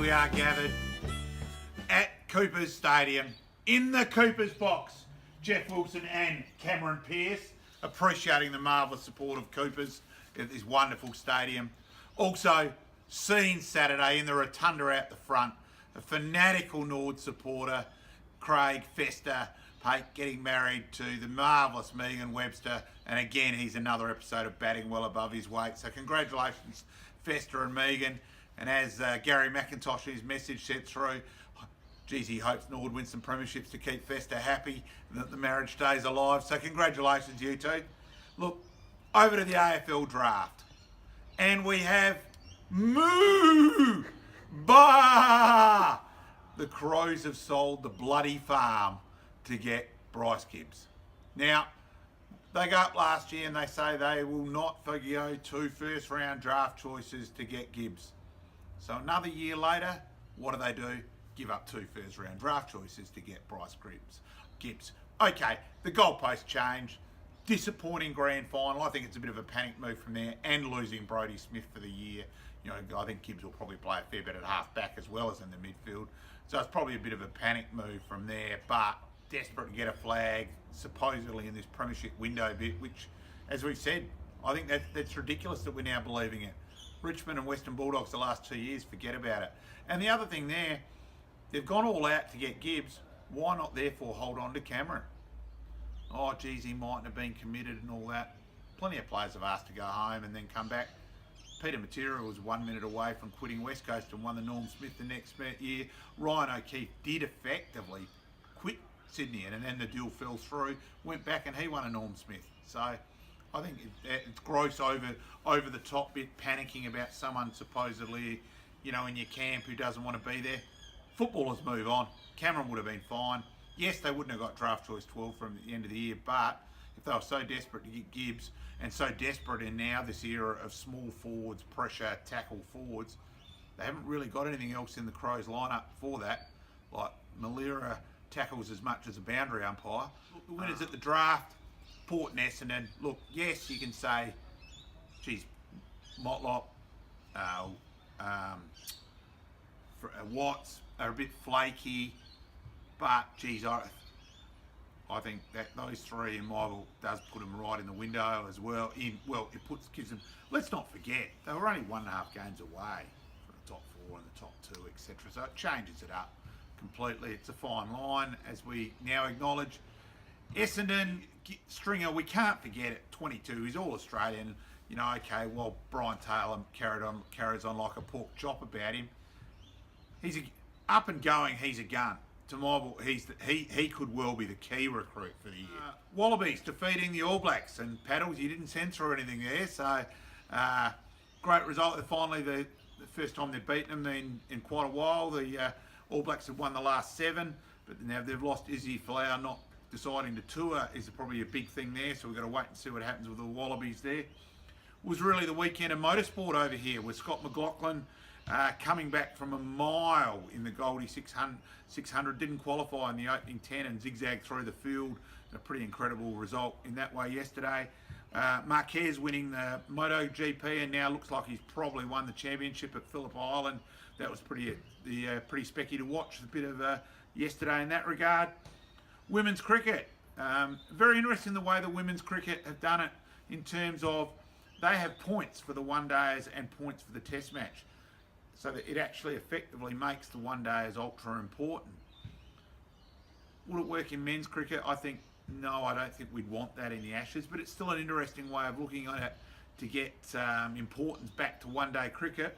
we are gathered at Cooper's Stadium, in the Cooper's box. Jeff Wilson and Cameron Pearce, appreciating the marvellous support of Cooper's at this wonderful stadium. Also, seen Saturday in the rotunda out the front, a fanatical Nord supporter, Craig Fester Pate, getting married to the marvellous Megan Webster, and again he's another episode of batting well above his weight. So congratulations Fester and Megan, and as Gary McIntosh in his message said through, geez, he hopes Nord wins some premierships to keep Fester happy and that the marriage stays alive. So congratulations you two. Look, over to the AFL draft, and we have Moo Bah! The Crows have sold the bloody farm to get Bryce Gibbs. Now, they go up last year and they say they will not forgo 2 first-round draft choices to get Gibbs. So another year later, what do? Give up 2 first-round draft choices to get Bryce Gibbs. Okay, the goalposts changed. Disappointing grand final. I think it's a bit of a panic move from there, and losing Brodie Smith for the year. You know, I think Gibbs will probably play a fair bit at half back as well as in the midfield. So it's probably a bit of a panic move from there, but desperate to get a flag, supposedly in this premiership window bit, which, as we've said, I think that's ridiculous that we're now believing it. Richmond and Western Bulldogs the last 2 years, forget about it. And the other thing there, they've gone all out to get Gibbs. Why not therefore hold on to Cameron? Oh, geez, he mightn't have been committed and all that. Plenty of players have asked to go home and then come back. Peter Material was 1 minute away from quitting West Coast and won the Norm Smith the next year. Ryan O'Keefe did effectively quit Sydney, and then the deal fell through, went back and he won a Norm Smith. So I think it's gross over the top bit, panicking about someone supposedly, you know, in your camp who doesn't want to be there. Footballers move on. Cameron would have been fine. Yes, they wouldn't have got draft choice 12 from the end of the year, but if they were so desperate to get Gibbs, and so desperate in now this era of small forwards, pressure, tackle forwards, they haven't really got anything else in the Crows lineup for that. Like Malira tackles as much as a boundary umpire. Look, the winners at the draft, Port and Essendon. Look, yes, you can say, geez, Motlop, Watts are a bit flaky, but geez, I think that those 3 in my book does put them right in the window as well. Gives them. Let's not forget they were only 1.5 games away from the top 4 and the top 2, etc. So it changes it up completely. It's a fine line, as we now acknowledge. Essendon, Stringer, we can't forget it. 22, he's all Australian. You know, okay, well, Brian Taylor carries on like a pork chop about him. He's up and going. He's a gun. To my book, he could well be the key recruit for the year. Wallabies defeating the All Blacks, and Paddles, you didn't censor anything there, so great result. Finally, the first time they've beaten them in quite a while. The All Blacks have won the last 7, but now they've lost Izzy Folau, not deciding to tour is probably a big thing there, so we've got to wait and see what happens with the Wallabies there. It was really the weekend of motorsport over here with Scott McLaughlin coming back from a mile in the Goldie 600, didn't qualify in the opening 10 and zigzagged through the field. A pretty incredible result in that way yesterday. Marquez winning the MotoGP, and now looks like he's probably won the championship at Phillip Island. That was pretty specky to watch. A bit of yesterday in that regard. Women's cricket, very interesting the way the women's cricket have done it in terms of they have points for the one days and points for the test match, so that it actually effectively makes the one days ultra important. Will it work in men's cricket? I think no, I don't think we'd want that in the Ashes, but it's still an interesting way of looking at it to get importance back to one day cricket.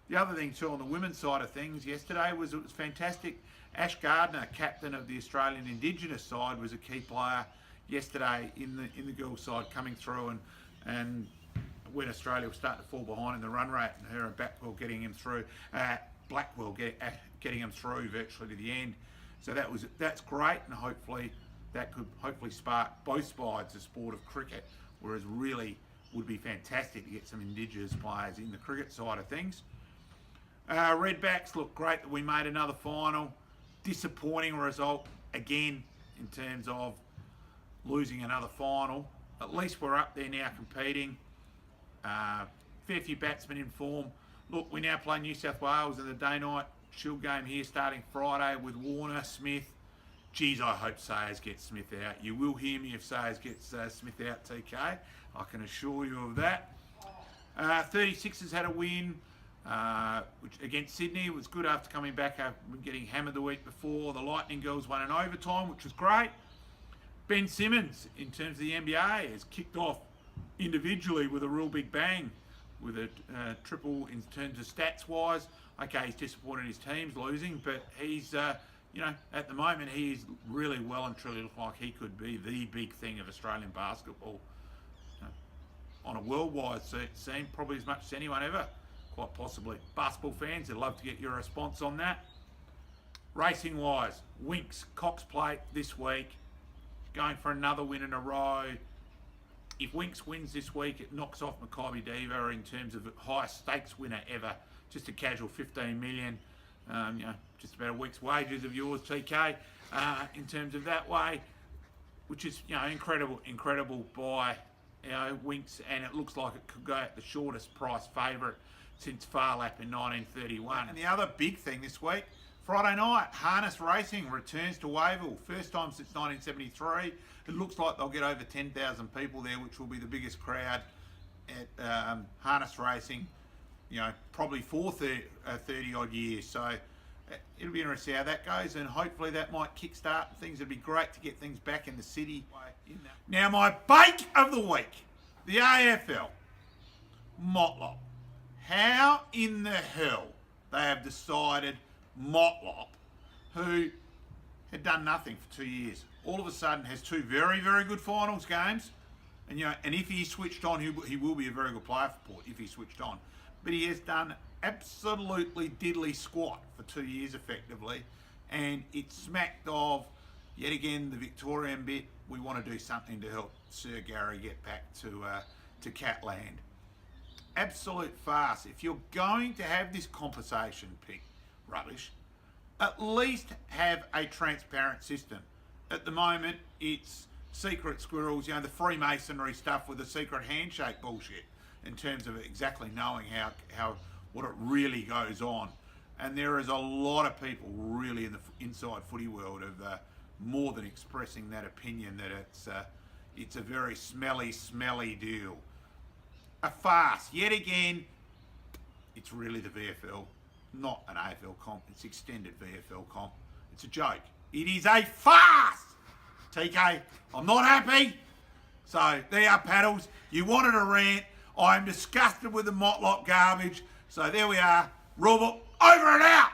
The other thing too on the women's side of things yesterday was it was fantastic. Ash Gardner, captain of the Australian Indigenous side, was a key player yesterday in the girls' side, coming through and when Australia was starting to fall behind in the run rate, and her and Blackwell getting him through, getting him through virtually to the end. So that's great, and hopefully that could spark both sides the sport of cricket, whereas really would be fantastic to get some Indigenous players in the cricket side of things. Redbacks, look, great that we made another final. Disappointing result again in terms of losing another final. At least we're up there now competing. Fair few batsmen in form. Look, we now play New South Wales in the day-night Shield game here starting Friday with Warner, Smith. Geez, I hope Sayers gets Smith out. You will hear me if Sayers gets Smith out, TK. I can assure you of that. 36ers had a win which against Sydney. It was good after coming back after getting hammered the week before. The Lightning Girls won in overtime, which was great. Ben Simmons, in terms of the NBA, has kicked off individually with a real big bang, with a triple in terms of stats-wise. Okay, he's disappointed his team's losing, but he's, you know, at the moment, he is really well and truly look like he could be the big thing of Australian basketball. On a worldwide scene, probably as much as anyone ever, quite possibly. Basketball fans, I'd love to get your response on that. Racing-wise, Winks, Cox Plate this week, going for another win in a row. If Winks wins this week, it knocks off Maccabi Diva in terms of the highest stakes winner ever. Just a casual 15 million, you know, just about a week's wages of yours, TK, in terms of that way, which is, you know, incredible buy, you know, Winks, and it looks like it could go at the shortest price favourite since Farlap in 1931. And the other big thing this week, Friday night, Harness Racing returns to Wavell. First time since 1973. It looks like they'll get over 10,000 people there, which will be the biggest crowd at Harness Racing, you know, probably for 30 odd years. So it'll be interesting how that goes, and hopefully that might kickstart things. It'd be great to get things back in the city. Now, my bake of the week, the AFL, Motlop. How in the hell they have decided Motlop, who had done nothing for 2 years, all of a sudden has two very, very good finals games, and you know, and if he switched on, he will be a very good player for Port if he switched on. But he has done absolutely diddly squat for 2 years effectively, and it smacked of yet again the Victorian bit. We want to do something to help Sir Gary get back to Catland. Absolute farce. If you're going to have this compensation pick rubbish, at least have a transparent system. At the moment, it's secret squirrels, you know, the Freemasonry stuff with the secret handshake bullshit in terms of exactly knowing how what it really goes on. And there is a lot of people really in the inside footy world of more than expressing that opinion that it's a very smelly deal. A farce. Yet again, it's really the VFL, not an AFL comp. It's extended VFL comp. It's a joke. It is a farce! TK, I'm not happy. So, there are paddles. You wanted a rant. I'm disgusted with the Motlop garbage. So, there we are. Rulebook, over and out!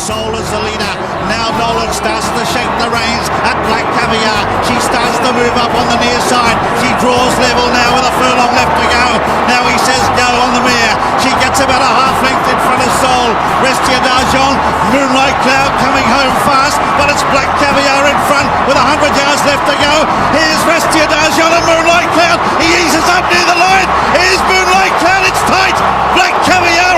Soul is the leader. Now Nolan starts to shake the reins at Black Caviar. She starts to move up on the near side. She draws level now with a furlong left to go. Now he says go on the mare. She gets about a half length in front of Soul. Restia D'Argent, Moonlight Cloud coming home fast, but it's Black Caviar in front with 100 yards left to go. Here's Restia D'Argent and Moonlight Cloud. He eases up near the line. Here's Moonlight Cloud. It's tight. Black Caviar